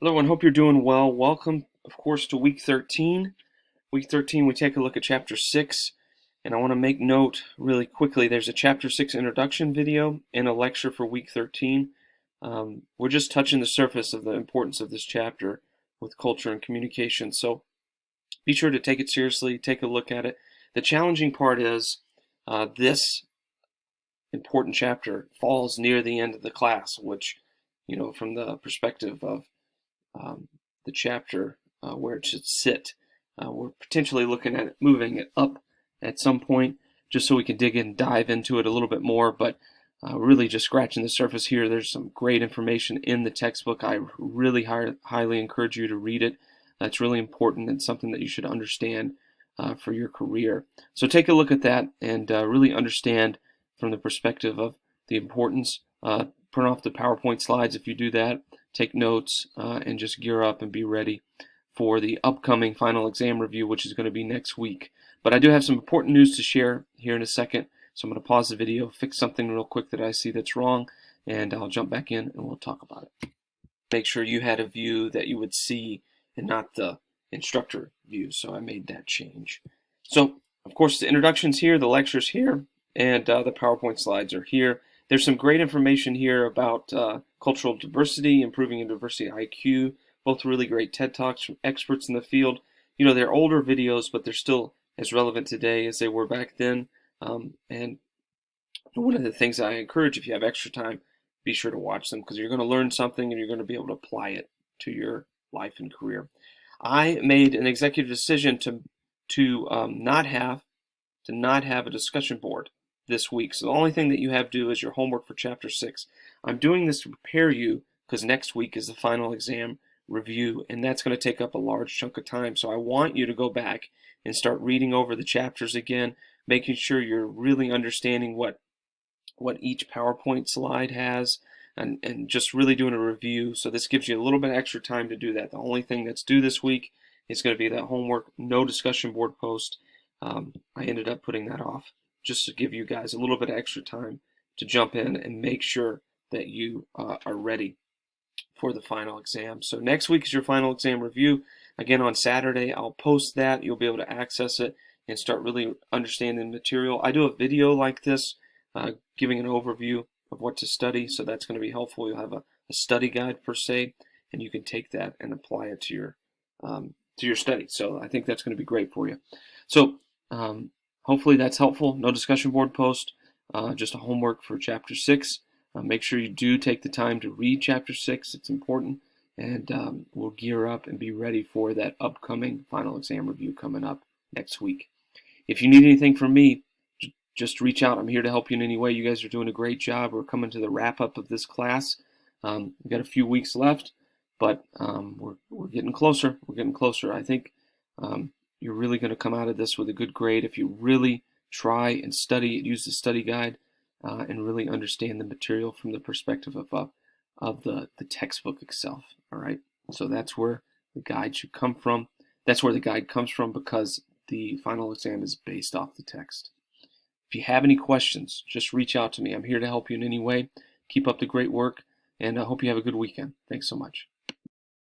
Hello, and hope you're doing well. Welcome, of course, to week 13. Week 13, we take a look at chapter 6, and I want to make note really quickly. There's a chapter 6 introduction video and a lecture for week 13. We're just touching the surface of the importance of this chapter with culture and communication, so be sure to take it seriously, take a look at it. The challenging part is this important chapter falls near the end of the class, which, from the perspective of the chapter where it should sit. We're potentially looking at moving it up at some point just so we can dig in and dive into it a little bit more, but really just scratching the surface here. There's some great information in the textbook. I really highly encourage you to read it. That's really important and something that you should understand for your career. So take a look at that and really understand from the perspective of the importance. Print off the PowerPoint slides if you do that. Take notes and just gear up and be ready for the upcoming final exam review, which is going to be next week. But I do have some important news to share here in a second, so I'm going to pause the video, fix something real quick that I see that's wrong, and I'll jump back in and we'll talk about it. Make sure you had a view that you would see and not the instructor view, so I made that change. So, of course, the introduction's here, the lecture's here, and the PowerPoint slides are here. There's some great information here about cultural diversity, improving diversity IQ, both really great TED Talks from experts in the field. They're older videos, but they're still as relevant today as they were back then. And one of the things I encourage, if you have extra time, be sure to watch them because you're going to learn something and you're going to be able to apply it to your life and career. I made an executive decision to not have a discussion board this week. So the only thing that you have to do is your homework for chapter 6. I'm doing this to prepare you because next week is the final exam review, and that's going to take up a large chunk of time. So I want you to go back and start reading over the chapters again, making sure you're really understanding what each PowerPoint slide has, and just really doing a review. So this gives you a little bit extra time to do that. The only thing that's due this week is going to be that homework, no discussion board post. I ended up putting that off just to give you guys a little bit of extra time to jump in and make sure that you are ready for the final exam. So next week is your final exam review. Again, on Saturday, I'll post that. You'll be able to access it and start really understanding the material. I do a video like this giving an overview of what to study, so that's going to be helpful. You'll have a study guide per se, and you can take that and apply it to your study. So I think that's going to be great for you. So hopefully that's helpful. No discussion board post, just a homework for chapter 6. Make sure you do take the time to read chapter 6. It's important, and we'll gear up and be ready for that upcoming final exam review coming up next week. If you need anything from me, just reach out. I'm here to help you in any way. You guys are doing a great job. We're coming to the wrap-up of this class. We've got a few weeks left, but we're getting closer. We're getting closer. I think you're really going to come out of this with a good grade if you really try and study, use the study guide, and really understand the material from the perspective of the textbook itself. All right, so that's where the guide should come from. That's where the guide comes from because the final exam is based off the text. If you have any questions, just reach out to me. I'm here to help you in any way. Keep up the great work, and I hope you have a good weekend. Thanks so much.